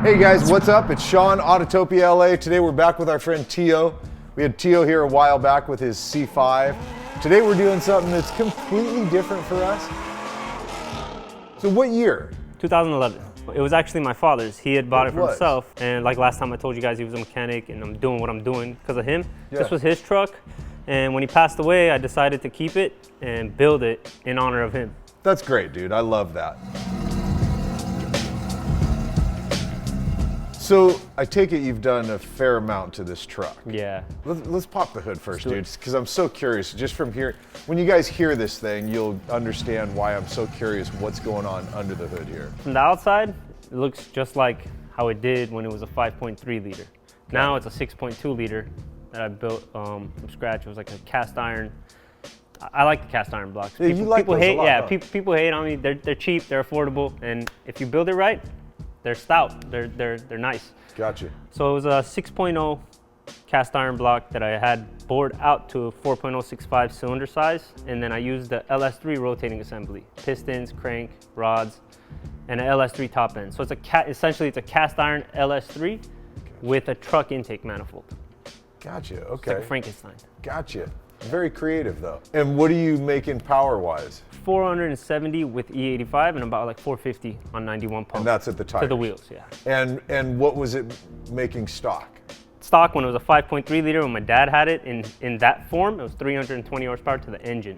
Hey guys, what's up? It's Sean, Autotopia LA. Today we're back with our friend Tio. We had Tio here a while back with his C5. Today we're doing something that's completely different for us. So what year? 2011. It was actually my father's. He had bought it for himself. And like last time I told you guys, he was a mechanic and I'm doing what I'm doing because of him. Yeah. This was his truck. And when he passed away, I decided to keep it and build it in honor of him. That's great, dude. I love that. So I take it you've done a fair amount to this truck. Yeah. Let's pop the hood first, dude, because I'm so curious. Just from here, when you guys hear this thing, you'll understand why I'm so curious what's going on under the hood here. From the outside, it looks just like how it did when it was a 5.3 liter. Now it's a 6.2 liter that I built from scratch. It was like a cast iron. I like the cast iron blocks. Yeah, people hate, huh? people hate on me. They're cheap, they're affordable, and if you build it right, they're stout. They're nice. Gotcha. So it was a 6.0 cast iron block that I had bored out to a 4.065 cylinder size, and then I used the LS3 rotating assembly, pistons, crank, rods, and an LS3 top end. So it's essentially it's a cast iron LS3 with a truck intake manifold. Gotcha. Okay. It's like a Frankenstein. Gotcha. Very creative though. And what are you making power-wise? 470 with E85 and about like 450 on 91 pump. And that's at the tires? To the wheels, yeah. And what was it making stock? Stock, when it was a 5.3 liter, when my dad had it in that form, it was 320 horsepower to the engine.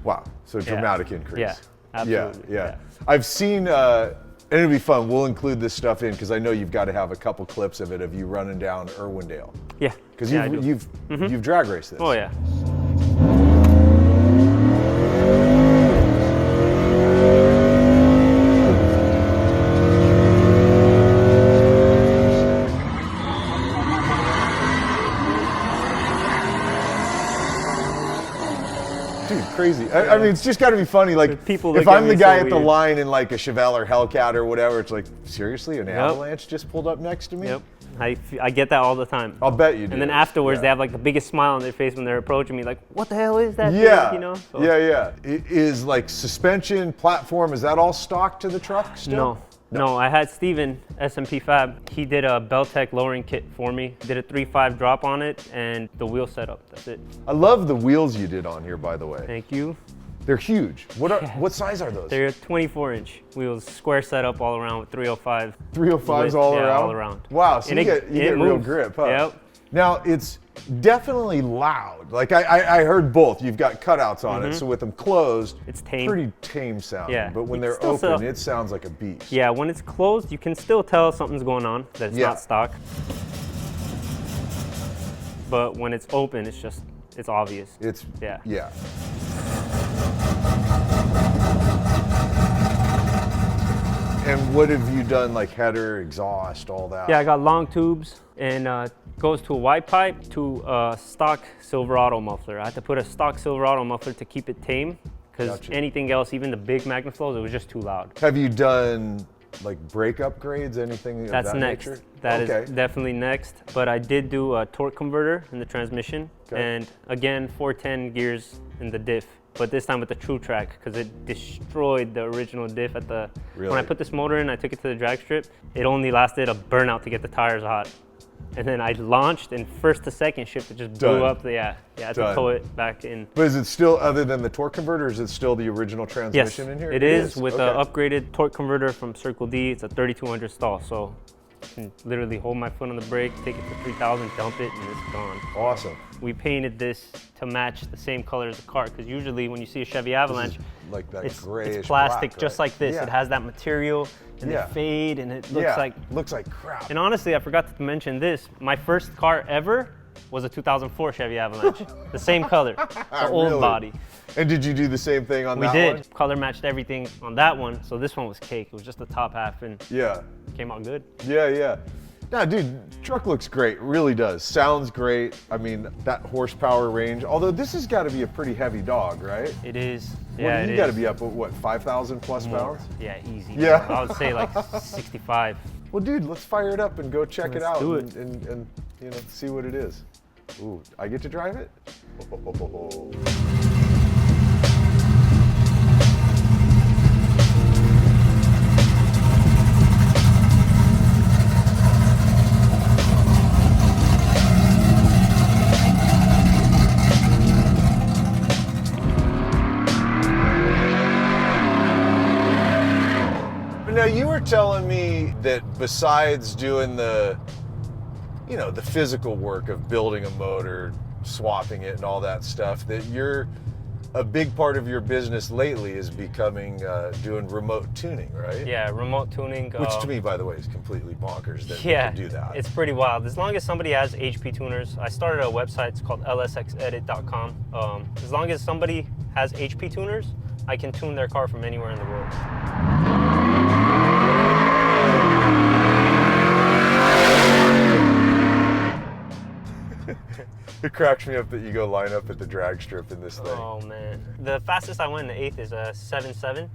Wow, so dramatic increase. Yeah, absolutely. Yeah. I've seen, and it'll be fun, we'll include this stuff in because I know you've got to have a couple clips of it of you running down Irwindale. Yeah. Because you've drag raced this. Oh yeah. Dude, crazy. I mean, it's just got to be funny. Like, people if I'm the guy at the weird. line in like a Chevelle or Hellcat or whatever, it's like, seriously, an Avalanche just pulled up next to me? Yep. I get that all the time. I'll bet you do. And then afterwards, they have like the biggest smile on their face when they're approaching me, like, what the hell is that Yeah. thing? You know? So. Yeah. Is like suspension, platform, is that all stock to the truck still? No, I had Steven, SMP Fab. He did a Beltec lowering kit for me. Did a 3.5 drop on it and the wheel setup, that's it. I love the wheels you did on here, by the way. Thank you. They're huge. What size are those? They're 24-inch wheels, square setup all around with 305. 305s all around? Yeah, all around. Wow, so you get real grip, huh? Yep. Now, it's definitely loud. Like, I heard both. You've got cutouts on it, so with them closed, it's tame. Pretty tame sounding. Yeah. But when they're open, it sounds like a beast. Yeah, when it's closed, you can still tell something's going on, that it's not stock. But when it's open, it's obvious. Yeah. And what have you done, like header, exhaust, all that? Yeah, I got long tubes and goes to a wide pipe to a stock Silverado muffler. I had to put a stock Silverado muffler to keep it tame because anything else, even the big MagnaFlows, it was just too loud. Have you done like brake upgrades, anything of that next. nature? That is definitely next. But I did do a torque converter in the transmission and again, 410 gears in the diff. But this time with the True Track because it destroyed the original diff at the. Really? When I put this motor in, I took it to the drag strip. It only lasted a burnout to get the tires hot, and then I launched and first to second shift it just blew up. I had to tow it back in. But is it still, other than the torque converter, is it still the original transmission in here? It is with an upgraded torque converter from Circle D. It's a 3200 stall, so I can literally hold my foot on the brake, take it to 3000, dump it, and it's gone. Awesome. We painted this to match the same color as the car, because usually when you see a Chevy Avalanche, like that it's grayish plastic, black, just like this. It has that material, and they fade, and it looks like crap. And honestly, I forgot to mention this. My first car ever was a 2004 Chevy Avalanche, the same color, the old body. And did you do the same thing on that one? We did. Color matched everything on that one, so this one was cake. It was just the top half, and it came out good. Yeah. Nah, dude, truck looks great, really does. Sounds great. I mean, that horsepower range, although this has got to be a pretty heavy dog, right? It is. Yeah, you got to be up at what, 5,000 plus pounds? Yeah, easy. Yeah. I would say like 65. Well, dude, let's fire it up and go check it out do it. and see what it is. Ooh, I get to drive it? Now you were telling me that besides doing the, you know, the physical work of building a motor, swapping it and all that stuff, that a big part of your business lately is becoming doing remote tuning, right? Yeah, remote tuning. Which to me, by the way, is completely bonkers that yeah, you can do that. It's pretty wild. As long as somebody has HP tuners, I started a website, it's called lsxedit.com. As long as somebody has HP tuners, I can tune their car from anywhere in the world. It cracks me up that you go line up at the drag strip in this thing. Oh man. The fastest I went in the 8th is a 7.7,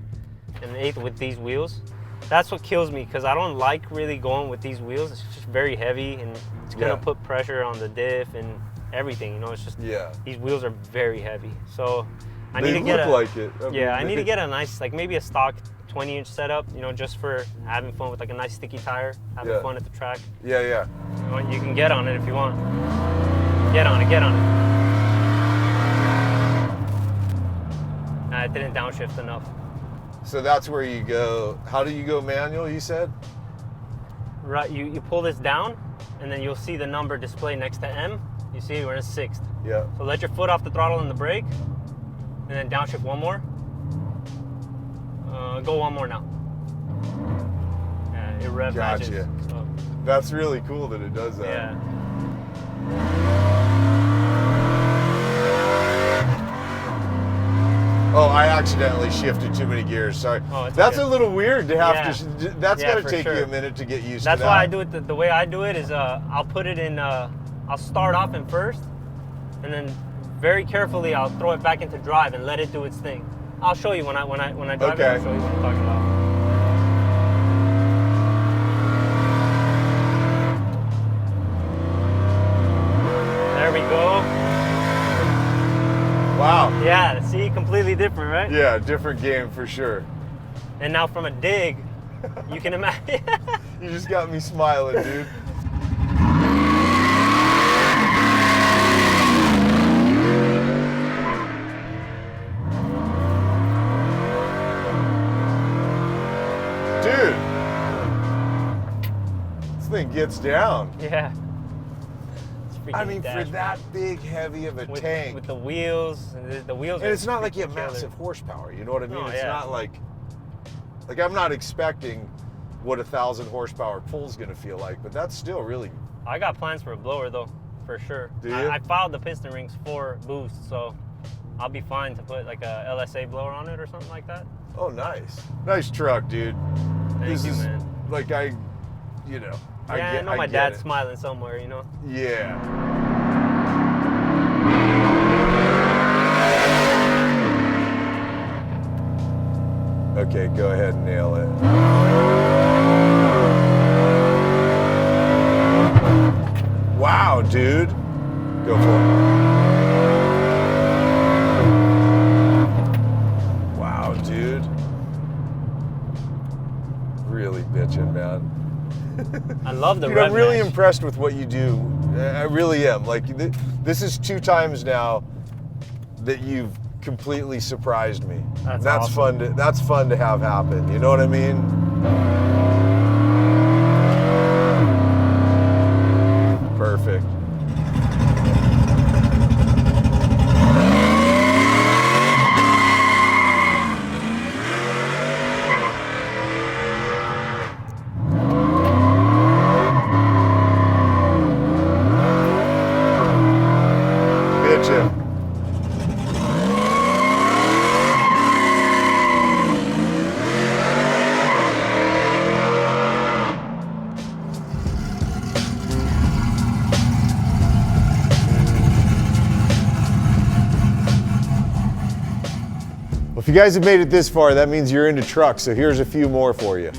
and the 8th with these wheels. That's what kills me, because I don't like really going with these wheels. It's just very heavy, and it's gonna put pressure on the diff and everything, you know, it's just, these wheels are very heavy. So I need to get look like it. I need to get a nice, like maybe a stock 20-inch setup, you know, just for having fun with like a nice sticky tire, having fun at the track. Yeah, yeah. You know, you can get on it if you want. Get on it, get on it. I didn't downshift enough. So that's where you go. How do you go manual, you said? Right, you pull this down, and then you'll see the number display next to M. You see we're in 6th. Yeah. So let your foot off the throttle and the brake, and then downshift one more. Go one more now. Yeah, it rev matches. Gotcha. So. That's really cool that it does that. Yeah. Oh, I accidentally shifted too many gears. Sorry. Oh, that's okay. a little weird to have to. That's got to take you a minute to get used to that. That's why I do it. The way I do it is I'll put it in. I'll start off in first, and then very carefully I'll throw it back into drive and let it do its thing. I'll show you when I drive it. I'll show you what I'm talking about. There we go. Wow. Yeah, see, completely different, right? Yeah, different game for sure. And now from a dig, you can imagine. You just got me smiling, dude. Dude, this thing gets down. Yeah. I mean, for that big, heavy of a tank. With the wheels, the wheels. And it's not like you have massive horsepower, you know what I mean? No, it's not like I'm not expecting what 1,000 horsepower pull's gonna feel like, but that's still really. I got plans for a blower though, for sure. Do you? I filed the piston rings for boost, so I'll be fine to put like a LSA blower on it or something like that. Oh, nice. Nice truck, dude. Thank you, man. Like I know my dad's smiling somewhere, you know? Yeah. Okay, go ahead and nail it. Wow, dude. Go for it. Wow, dude. Really bitching, man. I love the Dude, rev I'm really match. impressed with what you do. I really am. Like, this is 2 times now that you've completely surprised me. That's awesome. That's fun to have happen. You know what I mean? Perfect. If you guys have made it this far, that means you're into trucks, so here's a few more for you.